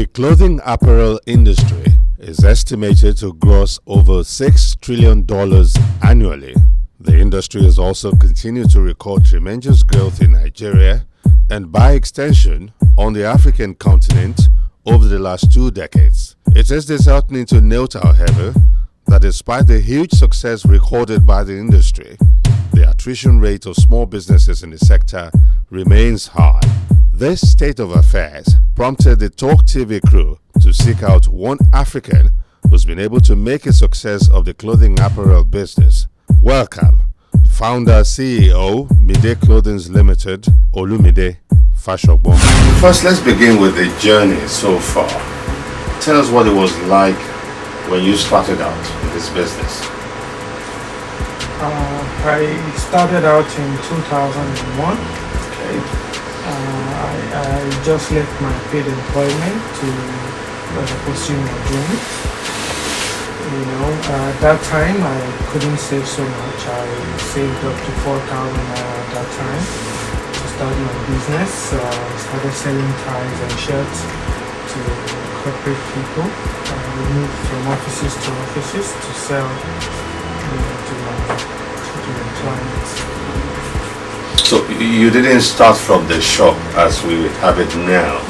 The clothing apparel industry is estimated to gross over $6 trillion annually. The industry has also continued to record tremendous growth in Nigeria and by extension on the African continent over the last 2 decades. It is disheartening to note, however, that despite the huge success recorded by the industry, the attrition rate of small businesses in the sector remains high. This state of affairs prompted the Talk TV crew to seek out one African who's been able to make a success of the clothing apparel business. Welcome, founder CEO, Mide Clothing Limited, Olumide Fashogbon. First, let's begin with the journey so far. Tell us what it was like when you started out in this business. I started out in 2001. Okay. I just left my paid employment to pursue my dream. At that time I couldn't save so much. I saved up to 4,000 at that time to start my business. Started selling ties and shirts to corporate people. We moved from offices to sell to my clients. So you didn't start from the shop as we have it now.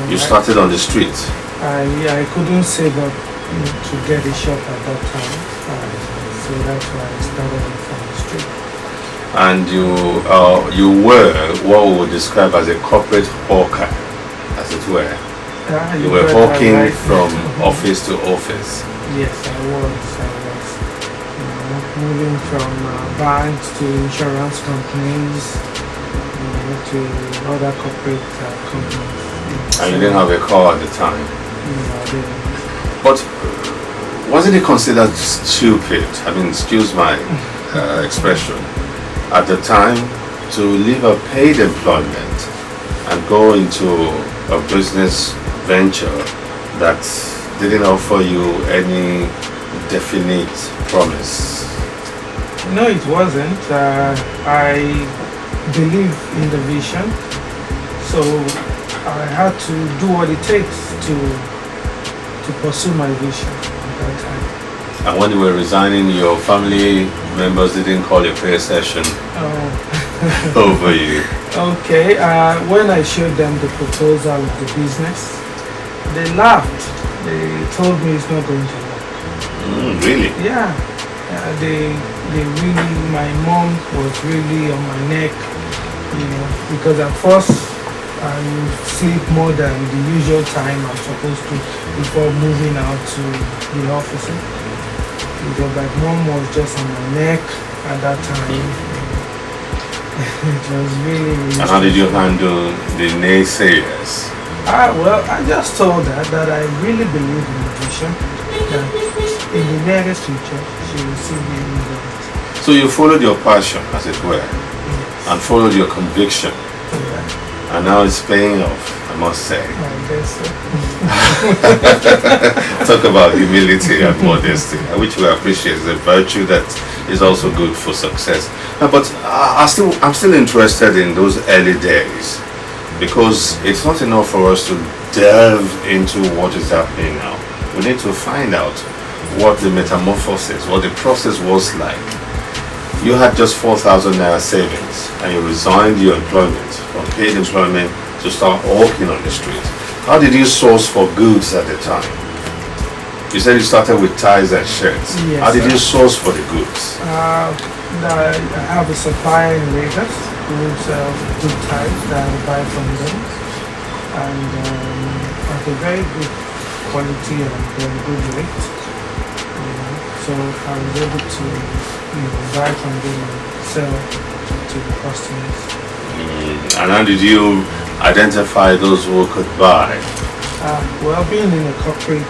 You started on the street. I couldn't save up to get a shop at that time, so that's why I started from the street. And you were what we would describe as a corporate hawker, as it were. You were hawking from office to office. Yes, I was. Moving from banks to insurance companies, to other corporate companies. And you didn't have a car at the time? No, I didn't. But wasn't it considered stupid, excuse my expression, at the time to leave a paid employment and go into a business venture that didn't offer you any definite promise? No, it wasn't. I believe in the vision, so I had to do what it takes to pursue my vision at that time. And when you were resigning, your family members didn't call a prayer session over you? Okay, when I showed them the proposal of the business, they laughed. They told me it's not going to work. Really? Yeah. They really, my mom was really on my neck, because at first I would sleep more than the usual time I'm supposed to before moving out to the office. Because my mom was just on my neck at that time. It was really And how did you handle the naysayers? Well, I just told her that I really believe in the vision, that in the nearest future she will see me in the. So you followed your passion, as it were, Yes. and followed your conviction, Yeah, and now it's paying off, I must say. I guess so. Talk about humility and modesty, which we appreciate. It's a virtue that is also good for success. But I'm still interested in those early days, because it's not enough for us to delve into what is happening now. We need to find out what the metamorphosis, what the process was like. You had just 4,000 naira savings and you resigned your employment from paid employment to start walking on the street. How did you source for goods at the time? You said you started with ties and shirts. Yes, How did you source for the goods? I have a supplier in Lagos who sells good ties that I buy from them, and at a very good quality and very good rate. So I was able to buy from them and sell to the customers. And how did you identify those who could buy? Well, being in a corporate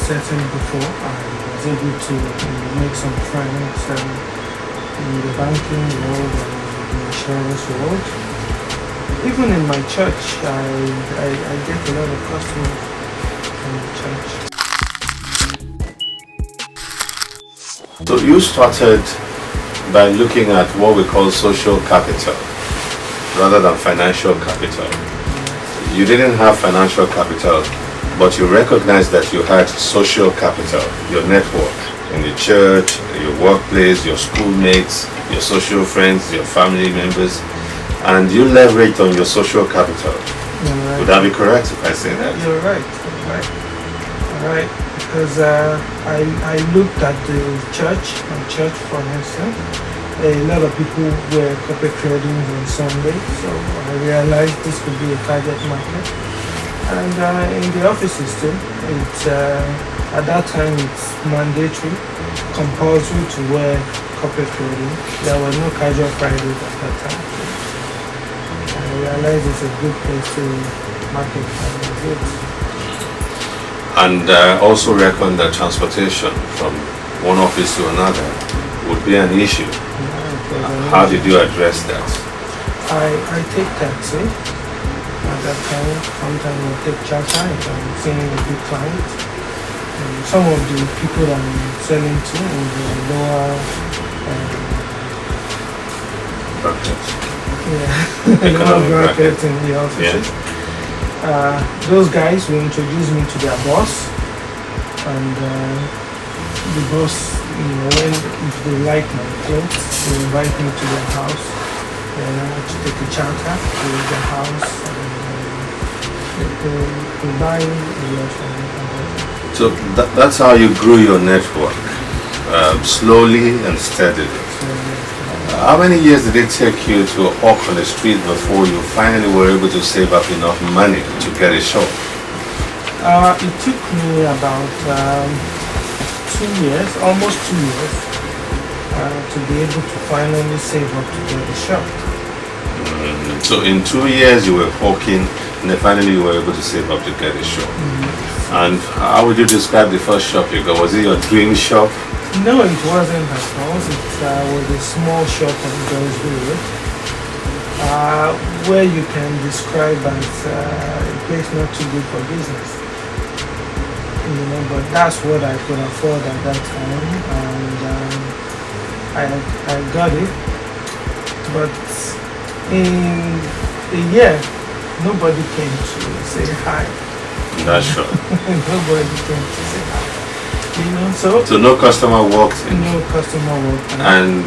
setting before, I was able to make some friends in the banking world and the insurance world. Even in my church, I get a lot of customers from the church. So you started by looking at what we call social capital rather than financial capital. you didn't have financial capital, but you recognized that you had social capital, your network in the church, your workplace, your schoolmates, your social friends, your family members, and you leveraged on your social capital. Right. Would that be correct if I say that? You're right. Right. Because I looked at the church, for instance. A lot of people were corporate trading on Sunday, so I realized this could be a target market. And in the offices too, it's at that time it's mandatory, compulsory to wear corporate clothing. There were no casual Fridays at that time. I realized it's a good place to market my goods. And also reckon that transportation from one office to another would be an issue. How did you address that? I take taxi. At that time, sometimes I take charter if I'm seeing a big client. Some of the people that I'm selling to in the lower lower bracket in the offices. Yeah. Those guys will introduce me to their boss, and the boss, if they like my clothes, they invite me to their house, and I have to take a charter to the house, and they buy a lot from me. So that's how you grew your network, slowly and steadily. How many years did it take you to walk on the street before you finally were able to save up enough money to get a shop? It took me about 2 years, almost 2 years, to be able to finally save up to get a shop. So in 2 years you were hawking, and then finally you were able to save up to get a shop. And how would you describe the first shop you got? Was it your dream shop? No, it wasn't at all. It was a small shop on Jonesville, where you can describe as a place not too good for business. But that's what I could afford at that time, and I got it. But in a year, nobody came to say hi. That's sure. Nobody came to say hi. So no customer walked in. No customer walked in. And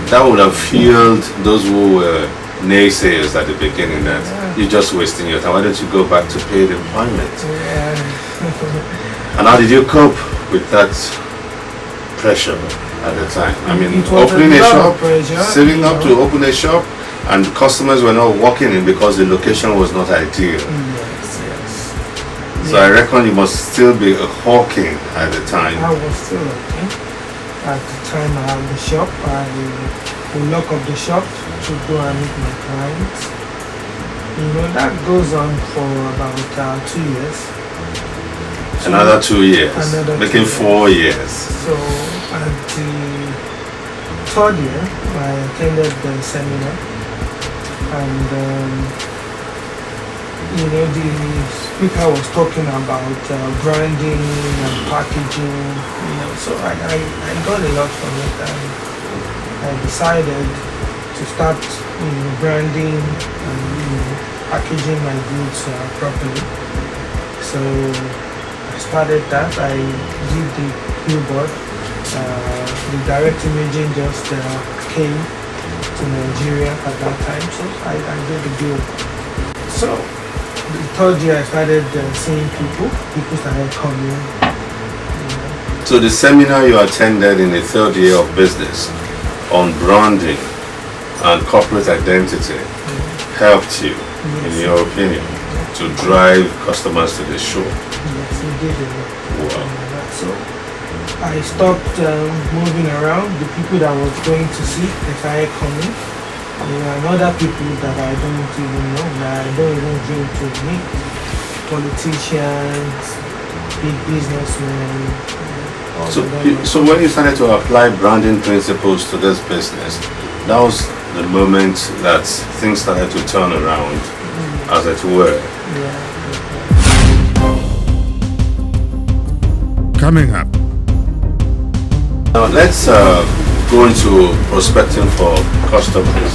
that would have fueled those who were naysayers at the beginning that you're just wasting your time. Why don't you go back to paid employment? And how did you cope with that pressure at the time? I mean, opening a shop, saving up to open a shop, and customers were not walking in because the location was not ideal. So I reckon you must still be hawking at the time. I was still hawking. At the time I had the shop, I would lock up the shop to go and meet my clients. That goes on for about 2 years. So another 2 years, making 4 years. So at the third year, I attended the seminar, and the speaker was talking about branding and packaging, so I got a lot from it, and I decided to start branding and packaging my goods properly. So I started that. I did the billboard. The direct imaging just came to Nigeria at that time, so I did the billboard. So the third year I started seeing people started coming. So the seminar you attended in the third year of business on branding and corporate identity helped you, in your opinion, to drive customers to the show? Yes, it did. Wow. So I stopped moving around. The people that I was going to see, they started coming. And other people that I don't even know, that I don't even dream to meet. Politicians, big businessmen. So when you started to apply branding principles to this business, that was the moment that things started to turn around, as it were. Coming up. Now let's go into prospecting for customers.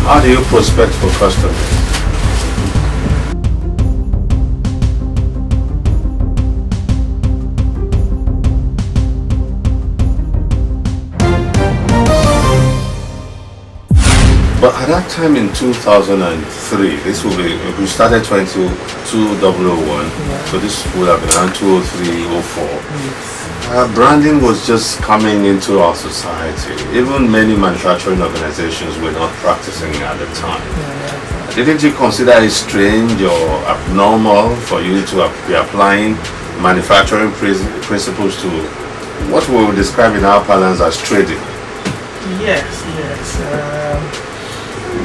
How do you prospect for customers? that time in 2003, this will be, we started 2001, so this would have been around 2003, 04. Branding was just coming into our society. Even many manufacturing organizations were not practicing at the time. Didn't you consider it strange or abnormal for you to be applying manufacturing principles to what we would describe in our parlance as trading? Yes.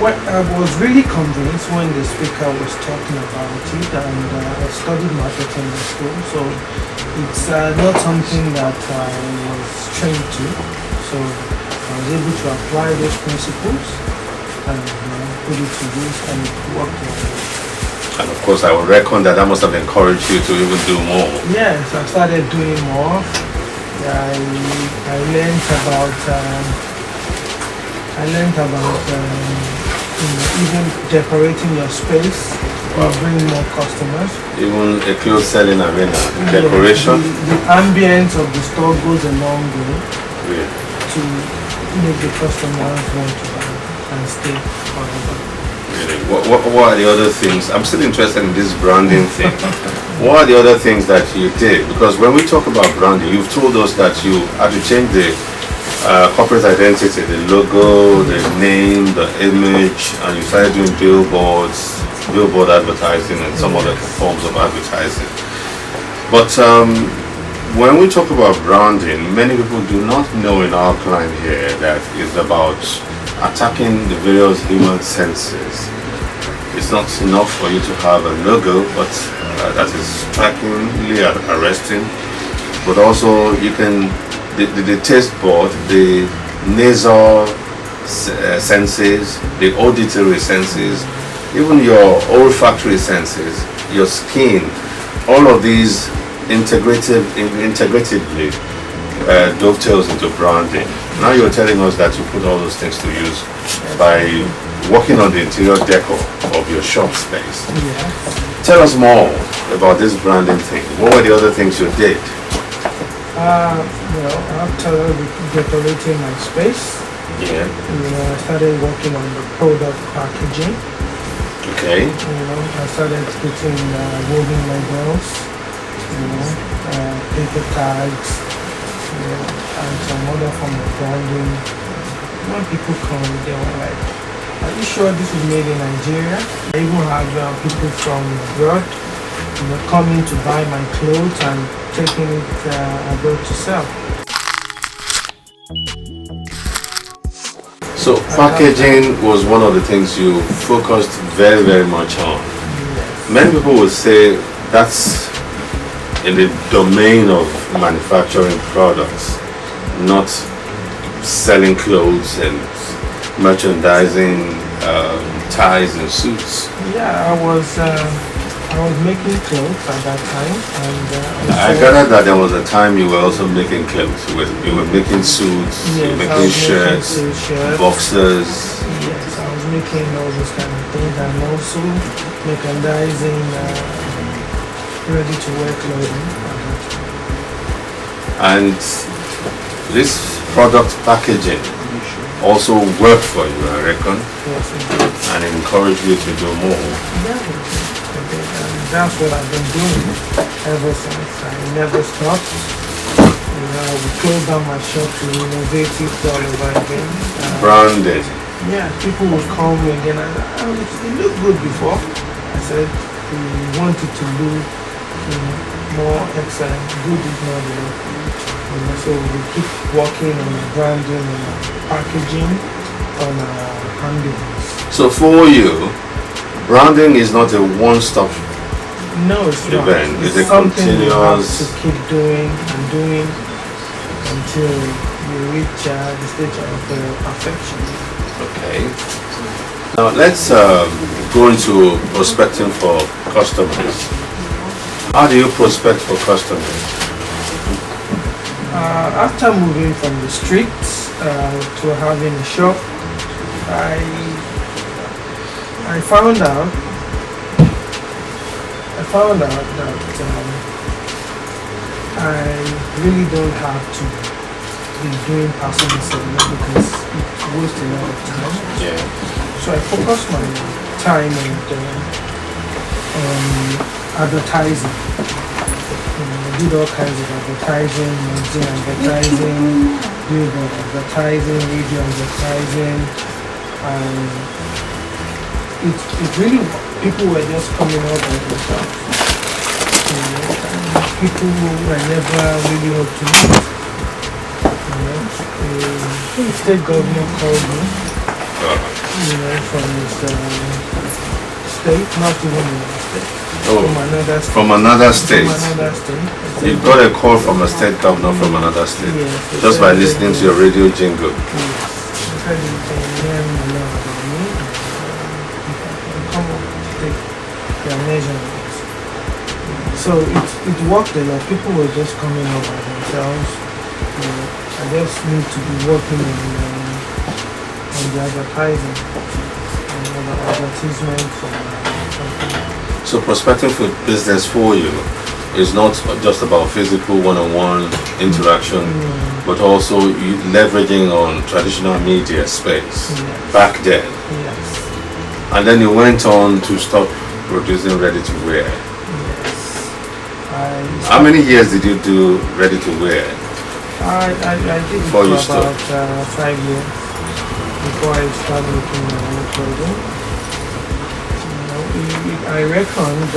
What I was really convinced when the speaker was talking about it, and I studied marketing in school, so it's not something that I was trained to. So I was able to apply those principles and put it to use, and it worked well. And of course, I would reckon that must have encouraged you to even do more. Yes, I started doing more. I learned about even decorating your space will bring more customers. Even a clothes selling arena, decoration. The ambience of the store goes a long way to make the customers want to buy and stay forever. Really? What are the other things? I'm still interested in this branding thing. What are the other things that you did? Because when we talk about branding, you've told us that you had to change the corporate identity, the logo, the name, the image, and you started doing billboard advertising and some other forms of advertising. But when we talk about branding, many people do not know in our climb here that it's about attacking the various human senses. It's not enough for you to have a logo, but that is strikingly arresting. But also you can the taste board, the nasal senses, the auditory senses, even your olfactory senses, your skin, all of these integratively dovetails into branding. Now you're telling us that you put all those things to use by working on the interior decor of your shop space. Tell us more about this branding thing. What were the other things you did? After decorating my space, I started working on the product packaging. Okay. I started putting woven labels, paper tags, and some other form of branding. When people come, they were like, "Are you sure this is made in Nigeria?" I even have people from abroad coming to buy my clothes and taking it abroad to sell. So packaging was one of the things you focused very, very much on. Many people would say that's in the domain of manufacturing products, not selling clothes and merchandising ties and suits. Yeah, I was making clothes at that time, and I gathered that there was a time you were also making clothes. You were making suits, you were making shirts, boxers. Yes, I was making all those kind of things, and also merchandising ready-to-wear clothing. And this product packaging also worked for you, I reckon. Yes, it did. And encouraged you to do more. Yeah. That's what I've been doing ever since. I never stopped. I would close down my shop to innovate it all over again. Branded. Yeah, people would call me again and it looked good before. I said we want it to look more excellent. Good is not enough. So we keep working on the branding and packaging on our handles. So for you, branding is not a one-stop it's event. Not. It's a something you have continuous. to keep doing and doing until you reach the stage of perfection. Okay. Now let's go into prospecting for customers. How do you prospect for customers? After moving from the streets to having a shop, I found out that I really don't have to be doing personal selling because it wastes a lot of time. Yeah. So I focus my time on advertising. I did all kinds of advertising, magazine advertising, billboard advertising, radio advertising, and it really, people were just coming up with themselves. People who I never really hoped to meet. The state governor called me, from his state, not even in the state. From another state. From another state. From another state. You got a call from a state governor from another state, Yes, just by listening to your radio jingle. Yes. He said he can learn a lot about me. And come up to take their measurements. So it worked a lot. People were just coming up by themselves. I just need to be working on the advertising and the advertisement for my company. So prospecting for business for you is not just about physical one-on-one interaction, but also you leveraging on traditional media space back then. Yes. And then you went on to stop producing ready-to-wear. Yes. How many years did you do ready-to-wear? I did it Before for you about stopped? 5 years before I started making my own clothing. I reckoned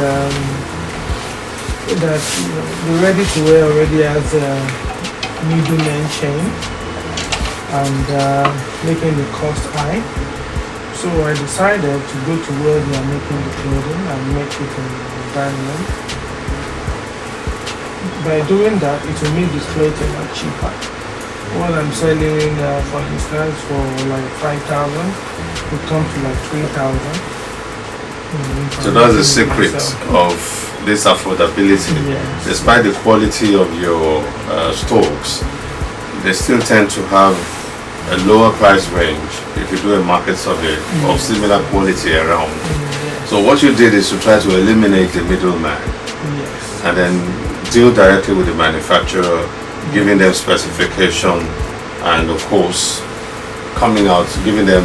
that the ready-to-wear already has a middleman chain and making the cost high. So I decided to go to where they are making the clothing and make it in the environment. By doing that, it will make the clothing a lot cheaper. What I'm selling, for instance, for like 5,000, will come to like 3,000. So that's the secret of this affordability. Yes. Despite the quality of your stocks, they still tend to have a lower price range if you do a market survey of similar quality around. Yes. So what you did is to try to eliminate the middleman Yes. and then deal directly with the manufacturer, giving them specification, and of course coming out giving them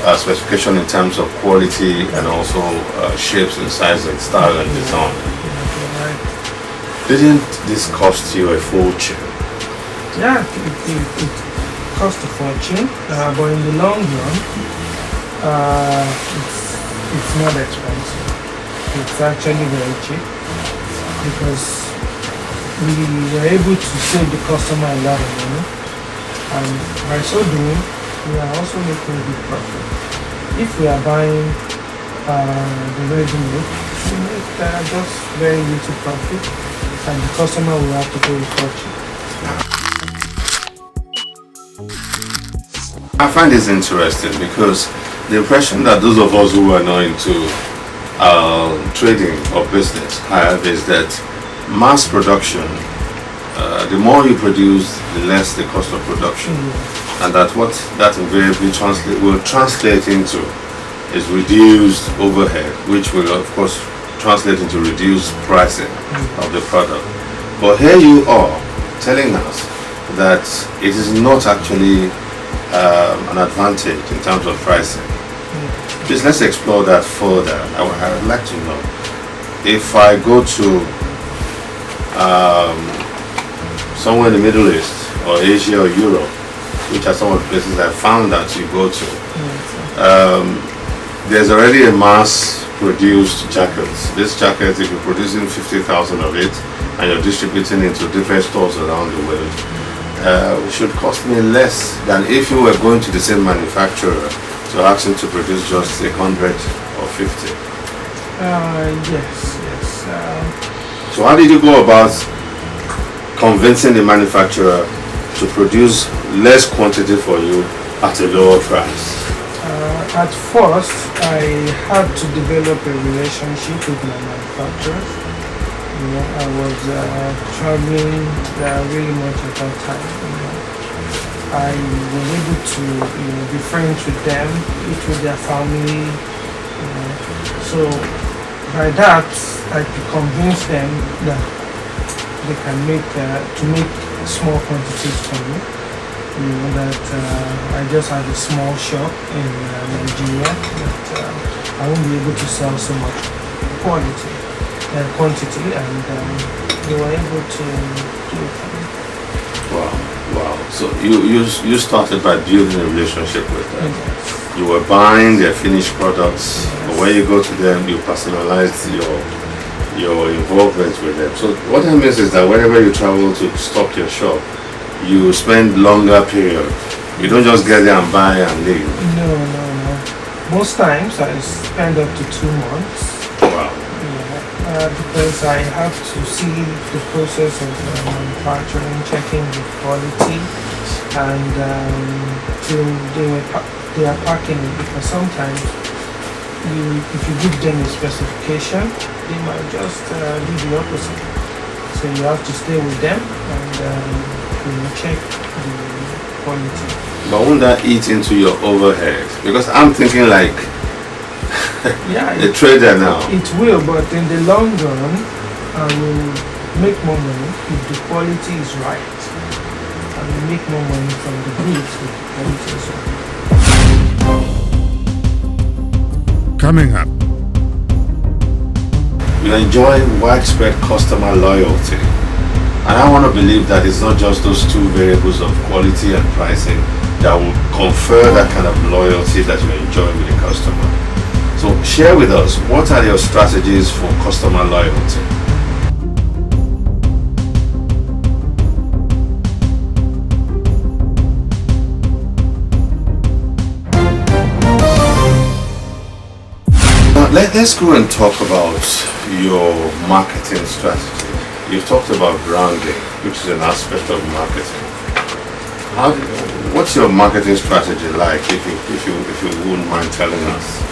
a specification in terms of quality and also shapes and size and style and design. Right. Didn't this cost you a fortune? Yeah, it cost a fortune, but in the long run, it's not expensive. It's actually very cheap because we were able to save the customer a lot of money, and by so doing, we are also making good profit. If we are buying the ready-made, we make just very little profit, and the customer will have to pay a fortune. I find this interesting because the impression that those of us who are not into trading or business have is that mass production, the more you produce, the less the cost of production. And that what that invariably will translate into is reduced overhead, which will of course translate into reduced pricing of the product. But here you are telling us that it is not actually an advantage in terms of pricing. Please let's explore that further. I would like to know if I go to somewhere in the Middle East or Asia or Europe, which are some of the places I found that you go to, there's already a mass produced jacket. This jacket, if you're producing 50,000 of it and you're distributing it to different stores around the world, should cost me less than if you were going to the same manufacturer to ask him to produce just 100 or 50. Yes. So how did you go about convincing the manufacturer to produce less quantity for you at a lower price? At first, I had to develop a relationship with my manufacturers. I was traveling really much at that time. I was able to be friends with them, eat with their family. So by that, I could convince them that they can make small quantities for me. that I just had a small shop in Nigeria that I won't be able to sell so much quantity, and they were able to do it for me. Wow, wow. So you started by building a relationship with them. Yes. You were buying their finished products, but when you go to them, you personalize your involvement with them. So what that means is that whenever you travel to stock your shop, you spend longer period. You don't just get there and buy and leave. No. Most times I spend up to 2 months. Wow. Because I have to see the process of manufacturing, checking the quality, and till they are packing it. Because sometimes if you give them a specification, they might just do the opposite. So you have to stay with them and check the quality. But won't that eat into your overhead? Because I'm thinking like the trader now. It will, but in the long run, I will make more money if the quality is right. I will make more money from the goods if the quality is right. Coming up, you enjoy widespread customer loyalty. And I want to believe that it's not just those two variables of quality and pricing that will confer that kind of loyalty that you enjoy with the customer. So share with us, what are your strategies for customer loyalty? Now, let's go and talk about your marketing strategy. You've talked about branding, which is an aspect of marketing. What's your marketing strategy like, if you wouldn't mind telling us?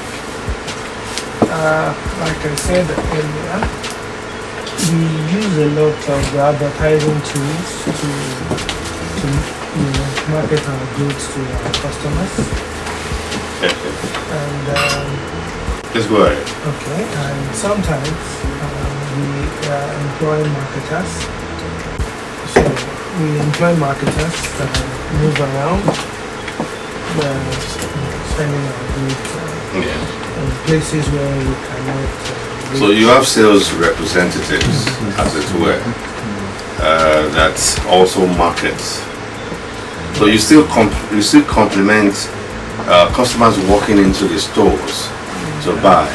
Like I said earlier, we use a lot of advertising tools to market our goods to our customers. And just go ahead. Okay, and sometimes we employ marketers. So we employ marketers that move around, sending our goods in places where we cannot. So you have sales representatives, as it were, that also market. So you still complement customers walking into the stores to buy.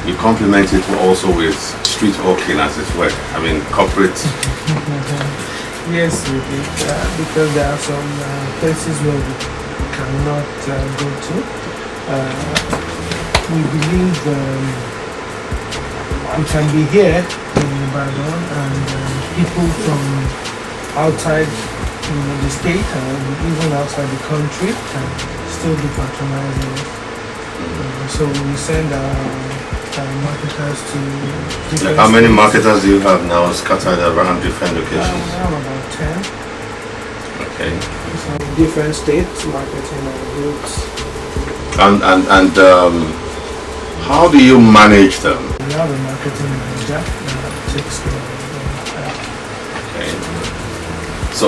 You complement it also with street hawking, as it were. I mean, corporate. Yes, we did, because there are some places where we cannot go to. We believe we can be here in Ibadan, and people from outside the state and even outside the country can still be patronizing us. So we send our marketers to different How many states. marketers do you have now scattered around different locations? We have about 10. Okay. So different states marketing our goods. And how do you manage them? We have a marketing manager that takes care of them. Okay. So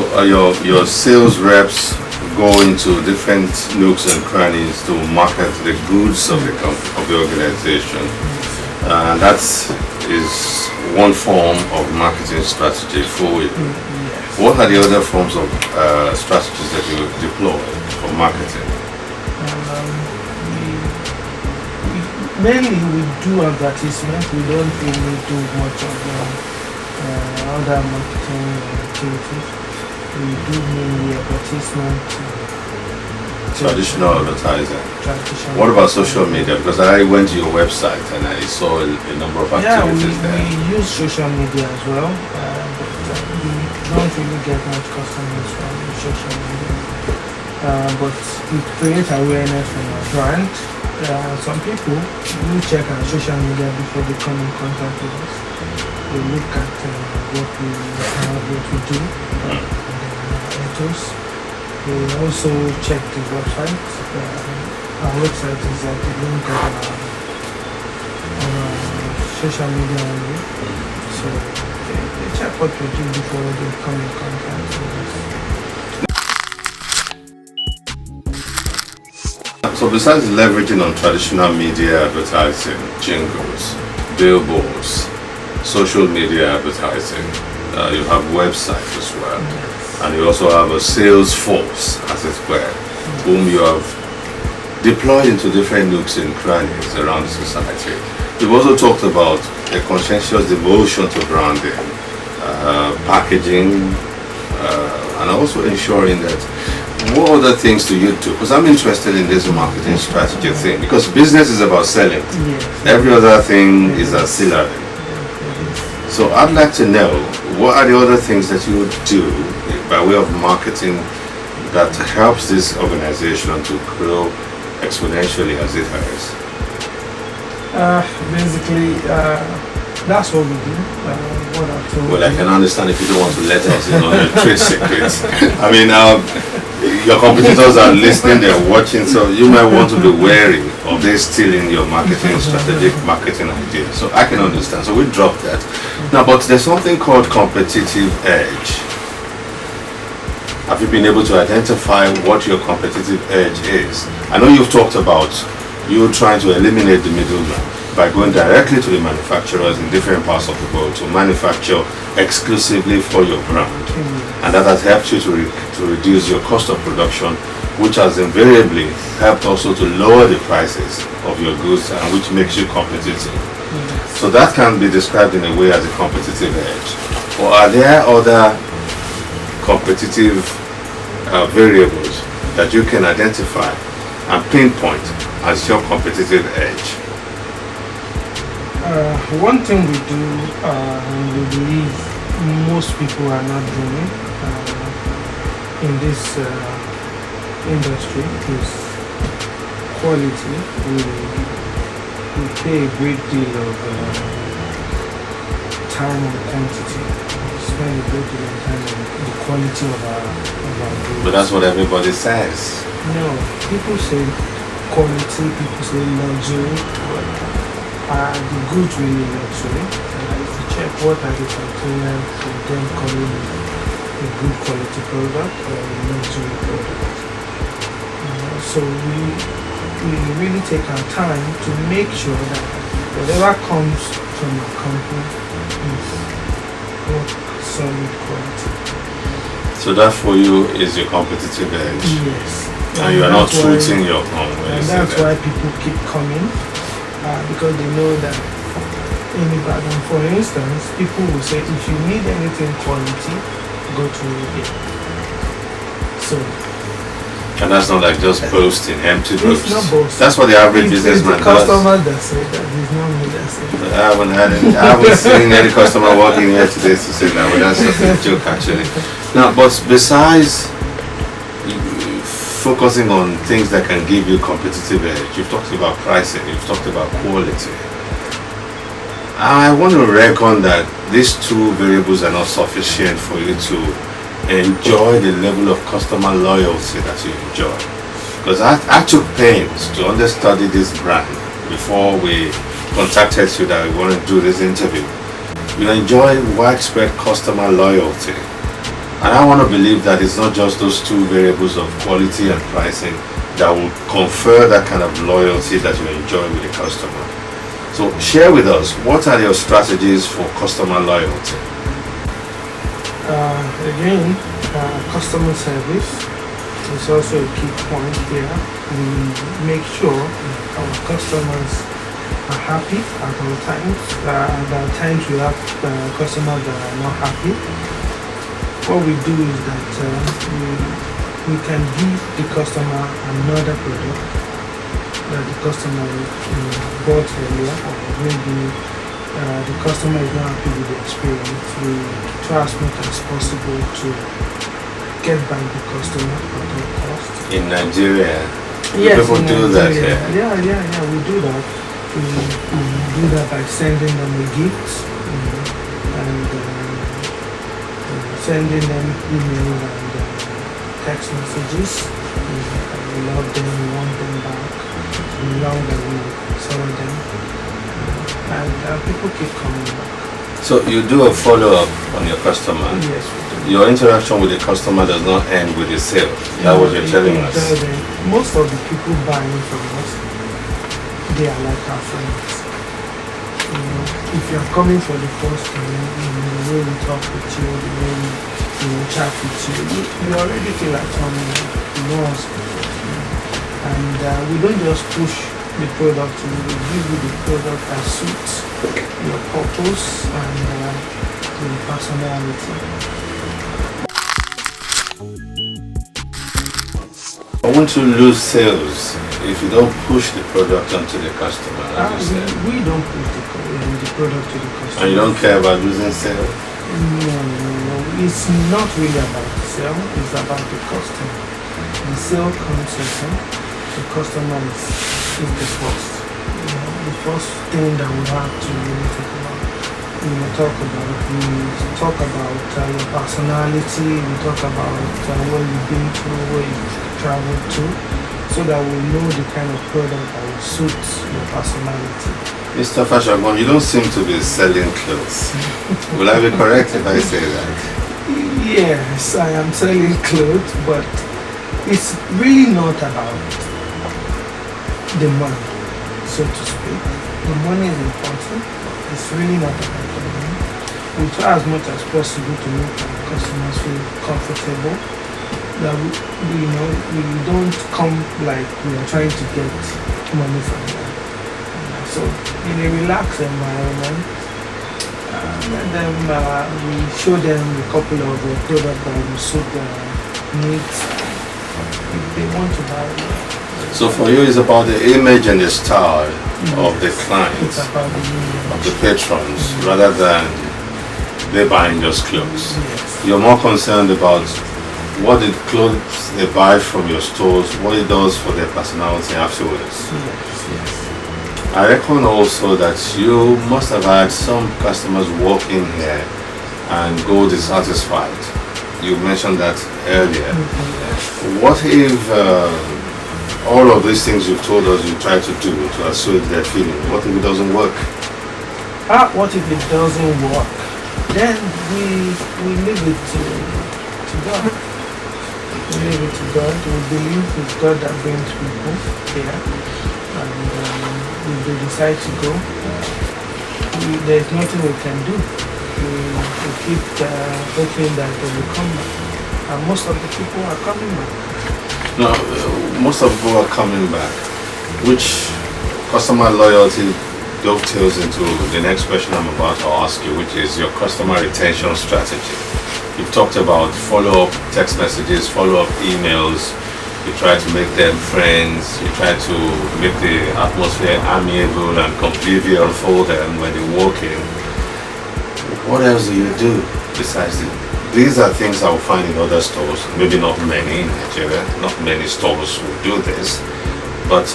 your sales reps go into different nooks and crannies to market the goods of the organization. And that is one form of marketing strategy for you. Yes. What are the other forms of strategies that you deploy for marketing? Mainly we do advertisement. We don't really do much of other marketing activities. We do mainly advertisement. Traditional advertising. Traditional. What about social media? Because I went to your website and I saw a number of activities there. We use social media as well, but we don't really get much customers from social media. But we create awareness in our brand. Some people will check our social media before they come in contact with us. They look at what we have, what we do, and ethos. They also check the website. Our website is at the link of our social media only. So they check what we do before they come in contact with us. besides leveraging on traditional media advertising, jingles, billboards, social media advertising, you have websites as well, and you also have a sales force, as it were, whom you have deployed into different nooks and crannies around the society. We've also talked about a conscientious devotion to branding, packaging, and also ensuring that what other things do you do? Because I'm interested in this marketing strategy thing, because business is about selling. Yes. Every other thing is ancillary. So I'd like to know, what are the other things that you would do by way of marketing that helps this organization to grow exponentially as it has? Basically, that's what we do. What I told Well, I can understand if you don't want to let us in on your trade secrets. I mean, your competitors are listening, they're watching, so you might want to be wary of they stealing your marketing, strategic marketing ideas. So I can understand. So we drop that. Now, but there's something called competitive edge. Have you been able to identify what your competitive edge is? I know you've talked about you trying to eliminate the middleman by going directly to the manufacturers in different parts of the world to manufacture exclusively for your brand. And that has helped you to reduce your cost of production, which has invariably helped also to lower the prices of your goods, and which makes you competitive. So that can be described in a way as a competitive edge. Or are there other competitive variables that you can identify and pinpoint as your competitive edge? One thing we do, and we believe most people are not doing in this industry, is quality. We pay a great deal of time and quantity. We spend a great deal of time on the quality of our goods. But that's what everybody says. No, people say quality, people say luxury, but the goods really luxury. If you check what are the containers for them calling a good quality product or a luxury product. So we really take our time to make sure that whatever comes from our company is good, solid quality. So that for you is your competitive edge. Yes. And you are not tooting your own. And that's why people keep coming, because they know that in Ibadan, for instance, people will say, if you need anything quality, go to Ibadan. So, and that's not like just boasting, empty boast. it's not boasting. That's what the average businessman It's the does. customer that said that, it's not me that said that. I haven't seen any customer walking here today to say that. Well, that's just a joke actually. Now, but besides focusing on things that can give you competitive edge, you've talked about pricing, you've talked about quality. I want to reckon that these two variables are not sufficient for you to enjoy the level of customer loyalty that you enjoy. Because I took pains to understudy this brand before we contacted you that we want to do this interview. You enjoy widespread customer loyalty. And I want to believe that it's not just those two variables of quality and pricing that will confer that kind of loyalty that you enjoy with the customer. So share with us, what are your strategies for customer loyalty? Again, customer service is also a key point here. We make sure our customers are happy at all times. There are times we have customers that are not happy. What we do is that we can give the customer another product that the customer bought earlier, or maybe the customer is not happy with the experience. We try as much as possible to get back the customer at all cost. In Nigeria, Yes, people in do that Nigeria. here. Yeah, we do that. We do that by sending them a gift, and sending them email and text messages. We love them, we want them back. We love that we saw them. And people keep coming back. So you do a follow-up on your customer. Yes, we do. your interaction with the customer does not end with the sale. That was you're telling us. Most of the people buying from us, they are like our friends. If you're coming for the first time, the way we talk with you, the way we chat with you already feel like family. You know us. And we don't just push the product to you, we give you the product that suits your purpose and your personality. I want to lose sales if you don't push the product onto the customer. We don't push the product to the customer. And you don't care about losing sales? No. It's not really about the sale, it's about the customer. The sale comes second, the customer is the first. The first thing that we have to really talk about. We talk about your personality, we talk about where you've been to, where you've traveled to, so that we know the kind of product that will suit your personality. Mr. Fashagon, you don't seem to be selling clothes. Will I be correct if I say that? Yes, I am selling clothes, but it's really not about the money, so to speak. The money is important, but it's really not about the money. We try as much as possible to make our customers feel comfortable. That we don't come like we are trying to get money from them. So in a relaxed environment, we show them a couple of products that will suit their needs if they want to buy it. So for you, it's about the image and the style of the clients, it's about the image of the patrons, rather than they buying just clothes. Yes. You're more concerned about what the clothes they buy from your stores, what it does for their personality afterwards. Yes. I reckon also that you must have had some customers walk in here and go dissatisfied. You mentioned that earlier. What if all of these things you've told us you try to do to assuage their feeling, what if it doesn't work? What if it doesn't work? Then we leave it to God. We leave it to God. We believe it's God that brings people here. And if they decide to go, there's nothing we can do. We keep hoping that they will come back. And most of the people are coming back. No, most of the people are coming back, which customer loyalty dovetails into the next question I'm about to ask you, which is your customer retention strategy. You've talked about follow-up text messages, follow-up emails. You try to make them friends. You try to make the atmosphere amiable and convivial for them when they walk in. What else do you do besides this? These are things I will find in other stores. Maybe not many in Nigeria. Not many stores will do this. But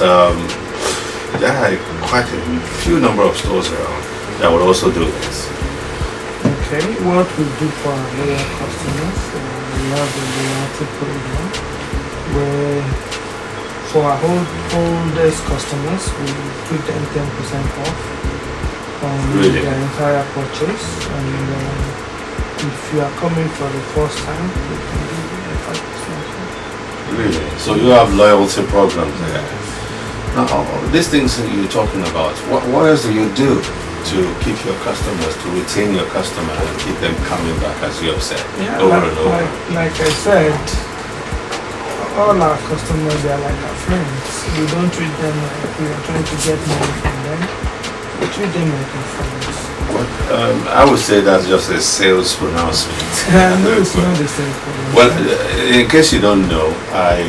there are quite a few number of stores around that will also do this. Okay, what we do for our loyal customers, we have a loyalty program where for our oldest customers, we give them 10% off on Really? their entire purchase. And if you are coming for the first time, we can give you 5% off. Really? So you have loyalty programs there. Now, these things that you're talking about, what else do you do to keep your customers, to retain your customer and keep them coming back, as you have said, over and over? Like I said, all our customers, they are like our friends. We don't treat them like we are trying to get money from them. We treat them like our friends. I would say that's just a sales pronouncement. No, it's not the same problem. Well, in case you don't know, I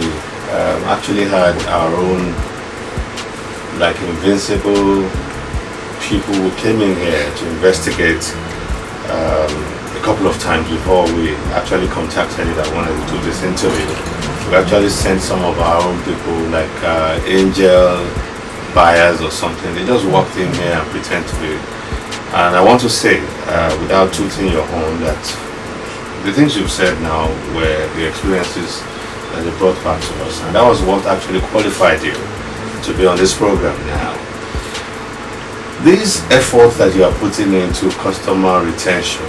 actually had our own, like, invincible people who came in here to investigate a couple of times before we actually contacted it. I wanted to do this interview. We actually sent some of our own people, like angel buyers or something. They just walked in here and pretend to be. And I want to say, without tooting your horn, that the things you've said now were the experiences that they brought back to us. And that was what actually qualified you to be on this program now. These efforts that you are putting into customer retention,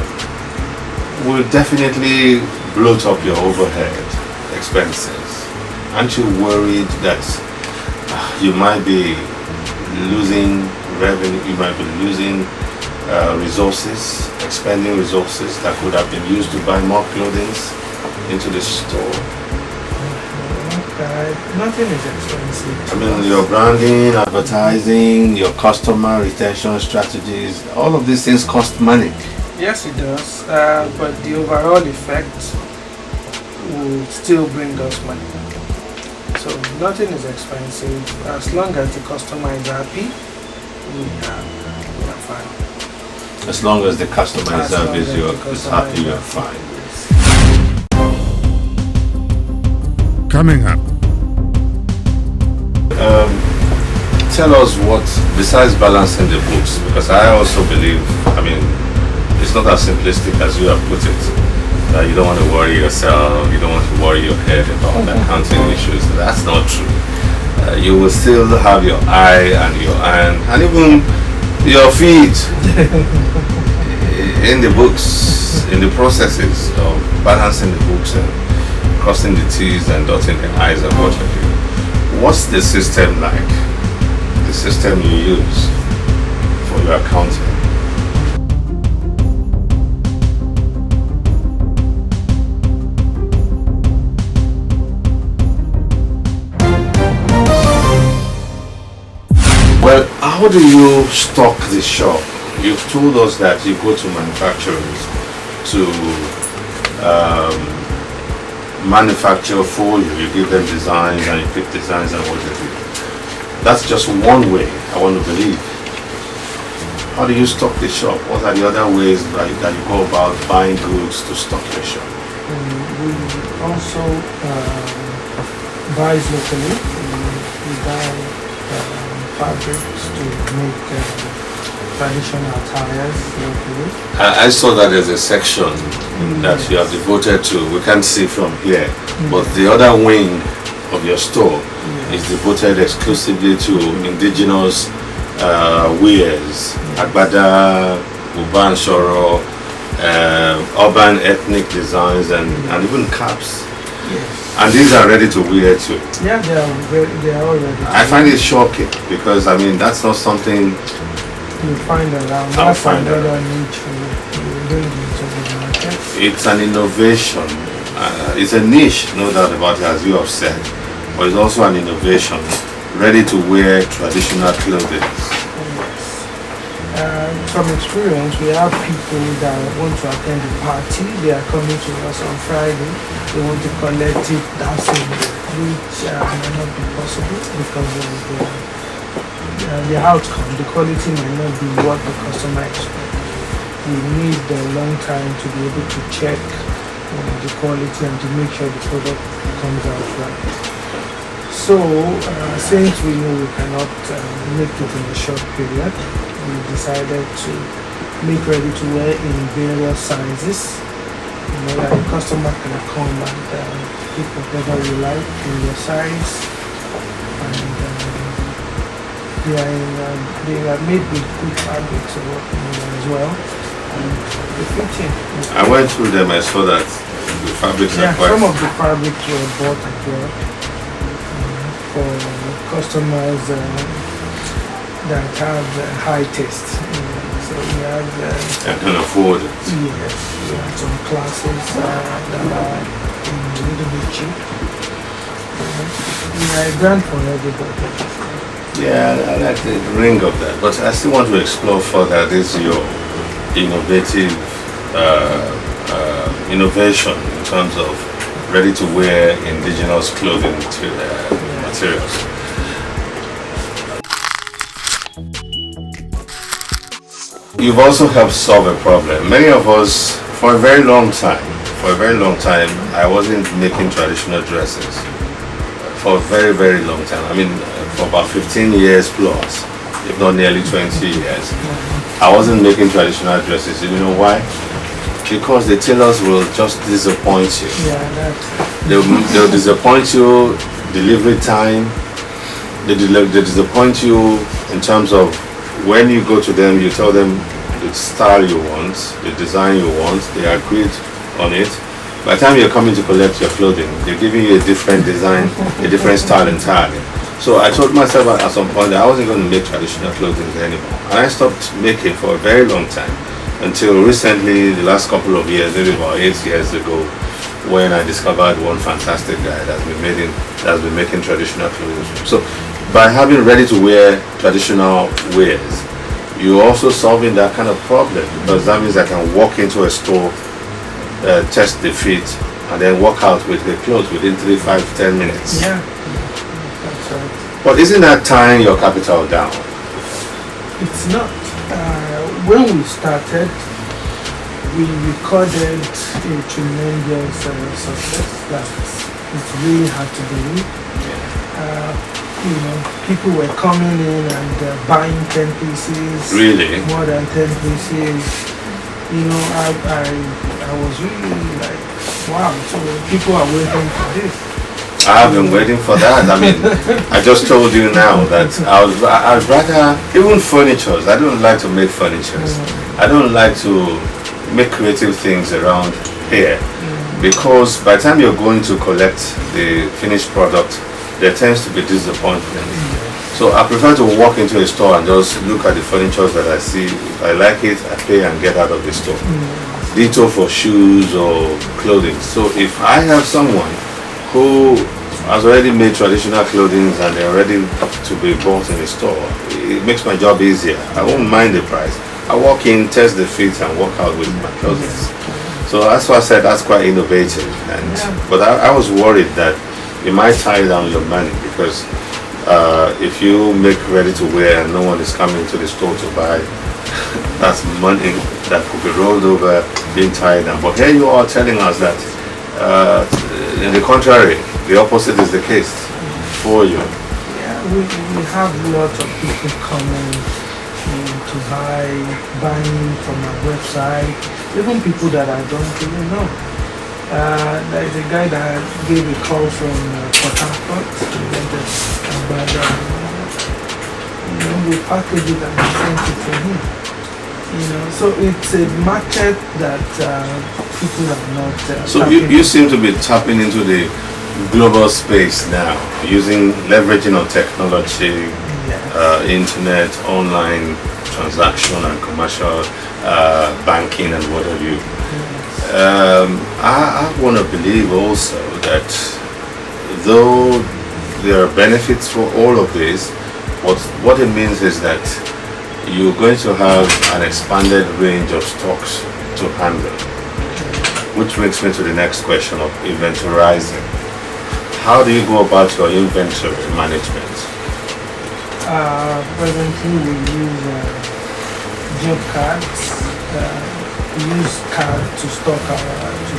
will definitely bloat up your overhead expenses. Aren't you worried that you might be losing revenue, you might be losing resources, expending resources that could have been used to buy more clothing into the store? Nothing is expensive. I mean, your branding, advertising, your customer retention strategies, all of these things cost money. Yes, it does, but the overall effect will still bring us money. So nothing is expensive. As long as the customer is happy, we are fine. As long as the customer is happy, you're fine. Coming up. Tell us what, besides balancing the books, because I also believe, I mean, it's not as simplistic as you have put it. You don't want to worry yourself, you don't want to worry your head about accounting issues. That's not true. You will still have your eye and your hand and even your feet in the books, in the processes of balancing the books and crossing the T's and dotting the I's and what have you. What's the system like? The system you use for your accounting? Well, how do you stock the shop? You've told us that you go to manufacturers to manufacture for you. You give them designs and you pick designs and what have you. That's just one way, I want to believe. How do you stock the shop? What are the other ways that you go about buying goods to stock your shop? We also buy locally. We buy fabrics to make traditional attires locally. I saw that there's a section that you have devoted to, we can't see from here, but the other wing of your store is devoted exclusively to indigenous wears, agbada, uban shoro, urban ethnic designs and even caps. Yes. And these are ready to wear too. Yeah, they are all ready. I find it shocking because I mean that's not something you find around. I'll find another niche you bring into the market. it's an innovation. It's a niche, no doubt about it, as you have said, but it's also an innovation, ready to wear traditional clothing. From experience, we have people that want to attend the party. They are coming to us on Friday. They want to collect it that same day, which may not be possible because of the outcome. The quality may not be what the customer expects. We need a long time to be able to check the quality and to make sure the product comes out right. So, since we know we cannot make it in a short period, we decided to make ready to wear in various sizes. That the customer can come and pick whatever you like in your size. And they are made with good fabrics as well. And they fit in. I went through them, I saw that the fabrics are quite... Some of the fabrics were bought as well for customers that have high taste. So we have... I can afford it. Yes, we have some classes that are a little bit cheap. We are a brand for everybody. Yeah, I like the ring of that, but I still want to explore further this your innovative innovation in terms of ready-to-wear indigenous clothing materials. You've also helped solve a problem. Many of us, for a very long time, I wasn't making traditional dresses. For a very, very long time. I mean, for about 15 years plus, if not nearly 20 years. I wasn't making traditional dresses. You know why? Because the tailors will just disappoint you. Yeah, They'll disappoint you, delivery time. They disappoint you in terms of when you go to them, you tell them the style you want, the design you want. They agreed on it. By the time you're coming to collect your clothing, they're giving you a different design, a different style entirely. So I told myself at some point that I wasn't going to make traditional clothing anymore. And I stopped making for a very long time until recently, the last couple of years, maybe about 8 years ago, when I discovered one fantastic guy that's been making traditional clothes. So by having ready to wear traditional wears, you're also solving that kind of problem, because that means I can walk into a store, test the fit, and then walk out with the clothes within 3, 5, 10 minutes. Yeah, that's right. But isn't that tying your capital down? It's not. When we started, we recorded a tremendous success that it's really hard to believe. People were coming in and buying 10 pieces. Really? More than 10 pieces. I was really like, wow, so people are waiting for this. I've been waiting for that. I mean, I just told you now that I'd rather, even furnitures, I don't like to make furnitures. I don't like to make creative things around here, because by the time you're going to collect the finished product, there tends to be disappointment. So I prefer to walk into a store and just look at the furniture that I see. If I like it, I pay and get out of the store. Ditto for shoes or clothing. So if I have someone who has already made traditional clothing and they're ready to be bought in a store, it makes my job easier. I won't mind the price. I walk in, test the fit, and walk out with my clothing. So that's why I said that's quite innovative. But I was worried that it might tie down your money, because if you make ready to wear and no one is coming to the store to buy, that's money that could be rolled over, being tied down. But here you are telling us that in the contrary, the opposite is the case for you. Yeah, we have lots of people coming to buying from our website, even people that I don't even know. There's a guy that gave a call from Port Harcourt, we packaged it and we sent it to him. So it's a market that people are not. So you seem to be tapping into the global space now, leveraging on technology, internet, online transaction and commercial banking and what have you. I want to believe also that though there are benefits for all of this, what it means is that you're going to have an expanded range of stocks to handle. Which brings me to the next question of inventorizing. How do you go about your inventory management? Presently we use job cards. We use cards to stock to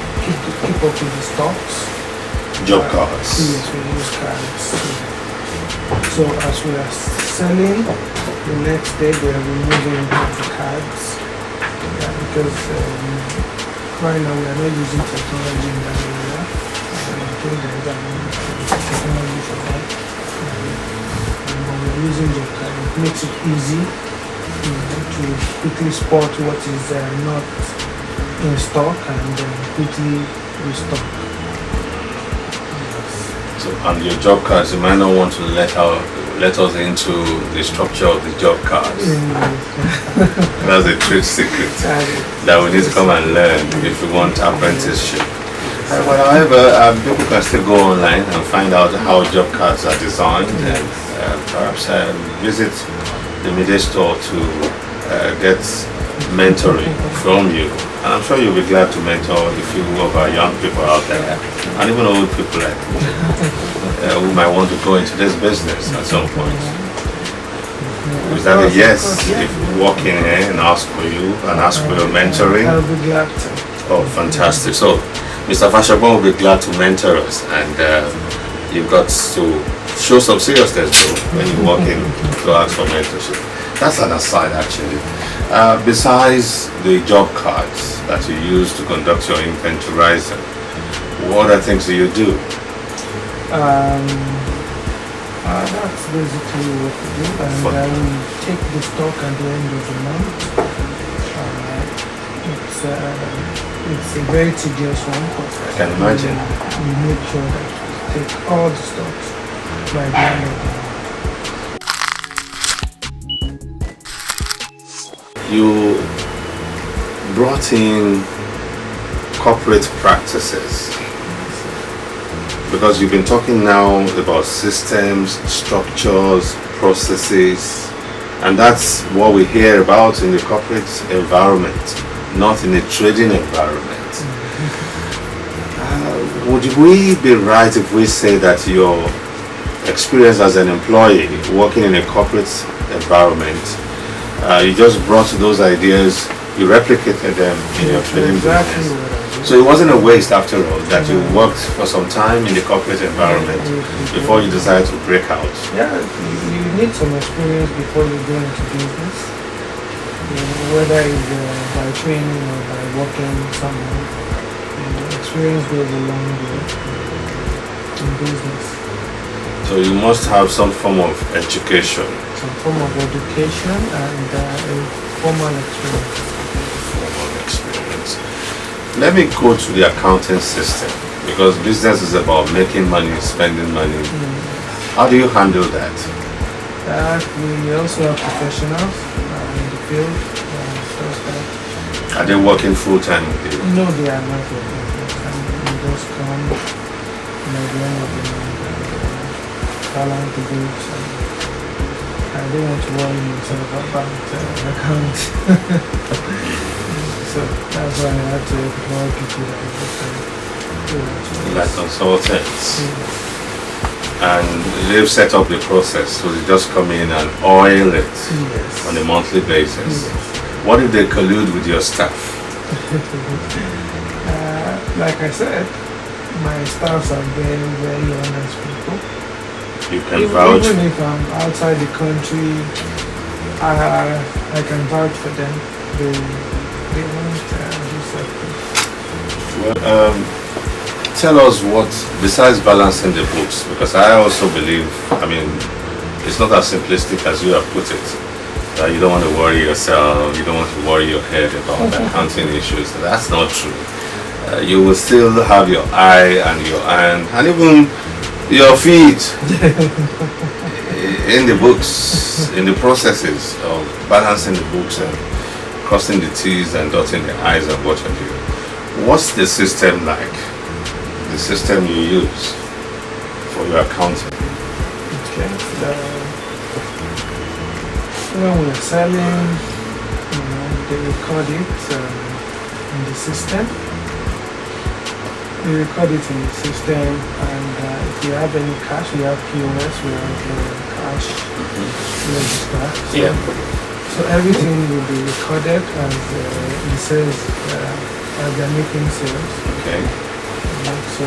keep up with the stocks. Job cards? Yes, we use cards. So as we are selling, the next day we are removing the cards. Because right now we are not using technology in that area. I think there is technology for that. When we're using the card, it makes it easy to quickly spot what is not in stock and quickly restock. So on your job cards, you might not want to let us into the structure of the job cards. That's a trade secret that we need to come and learn if we want apprenticeship. But however, people can still go online and find out how job cards are designed, and perhaps visit the media store to get mentoring from you. And I'm sure you'll be glad to mentor a few of our young people out there, and even old people like who might want to go into this business at some point. Is that a yes? If you walk in here and ask for you and ask for your mentoring? I'll be glad to. Oh, fantastic. So, Mr. Fashagbon will be glad to mentor us, and you've got to show some seriousness though when you walk in to ask for mentorship. That's an aside actually. Besides the job cards that you use to conduct your inventorizing, what other things do you do? That's basically what we do, and I will take the stock at the end of the month it's a very tedious one. But I can imagine. we make sure that we take all the stocks by the end of the month. You brought in corporate practices because you've been talking now about systems, structures, processes, and that's what we hear about in the corporate environment, not in a trading environment. Would we be right if we say that your experience as an employee working in a corporate environment, you just brought those ideas, you replicated them in your trading Exactly business? what I do. So it wasn't a waste after all that you worked for some time in the corporate environment before you decided to break out. Yeah, you need some experience before you go into business. Whether it's by training or by working somewhere. Experience goes a long way in business. So you must have some form of education. Some form of education and a formal experience. Formal experience. Let me go to the accounting system because business is about making money, spending money. How do you handle that? We also have professionals in the field. Are they working full time with you? No, they are not working full-time. They just come at the end of the month, balance the books. I don't want to worry myself about accounts. So that's why I had to employ people that are different. Like consultants. And they've set up the process, so they just come in and oil it Yes. on a monthly basis. Yes. What if they collude with your staff? Like I said, my staffs are very, very honest people. You can vouch. Even if I'm outside the country, I can vouch for them. They won't do something. Well, tell us what, besides balancing the books, because I also believe, it's not as simplistic as you have put it. That you don't want to worry yourself, you don't want to worry your head about accounting issues. That's not true. You will still have your eye and your hand and even your feet in the books, in the processes of balancing the books and crossing the T's and dotting the I's and what have you. What's the system like? The system you use for your accounting? Okay. When we're selling, they record it in the system. We record it in the system, and if you have any cash, we have POS, we have cash register. So everything will be recorded as it says as they're making sales. Okay. So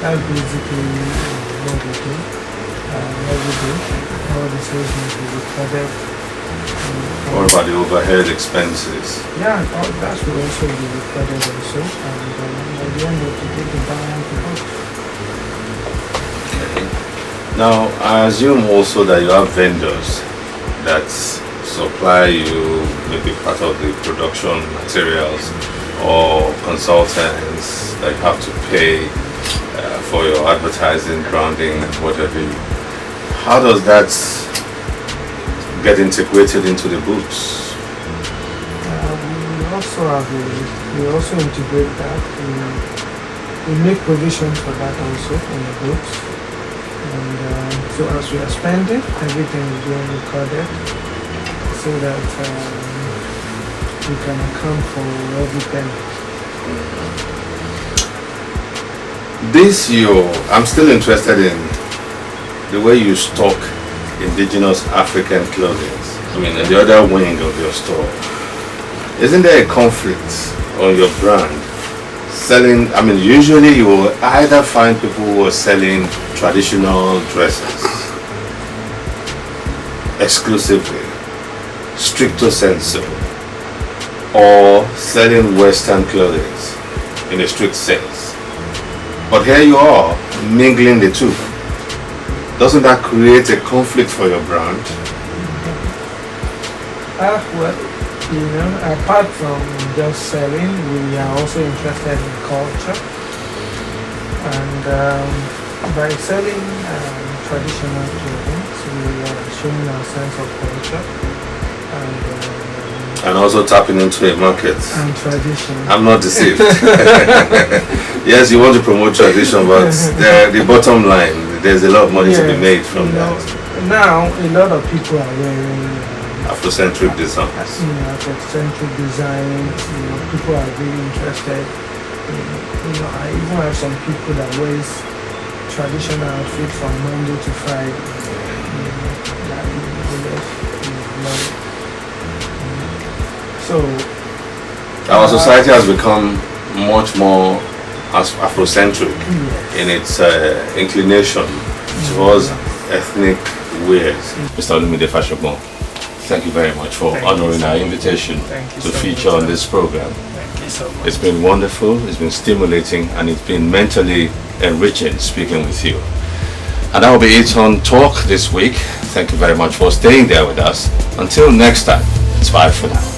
that's basically what we do every day. All the sales must be recorded. What about the overhead expenses? Yeah, that will also be recorded also, and at the end of the day, the balance will Okay. Now, I assume also that you have vendors that supply you maybe part of the production materials or consultants that you have to pay for your advertising, branding, whatever. How does that get integrated into the books? we also integrate that. We make provisions for that also in the books. And so as we are spending, everything is being recorded so that we can account for every penny. I'm still interested in the way you stock indigenous African clothing. In the other wing of your store. Isn't there a conflict on your brand? Selling, usually you will either find people who are selling traditional dresses exclusively, stricto sensu, or selling Western clothing in a strict sense. But here you are, mingling the two. Doesn't that create a conflict for your brand? Well, You know, apart from just selling, we are also interested in culture. And by selling traditional clothing, we are showing our sense of culture and also tapping into a market. And tradition. I'm not deceived. Yes, you want to promote tradition, but the bottom line, there's a lot of money to be made from that. Now, a lot of people are wearing Afrocentric designs. Afrocentric designs. People are really interested. I even have some people that wears traditional outfit from Monday to Friday. So our society has become much more Afrocentric in its inclination towards ethnic wears. Mr. Olumide Fashogbon, thank you very much for honoring our invitation to feature on this program. Thank you so much. It's been wonderful, it's been stimulating, and it's been mentally enriching speaking with you. And that will be it on Talk this week. Thank you very much for staying there with us. Until next time, it's bye for now.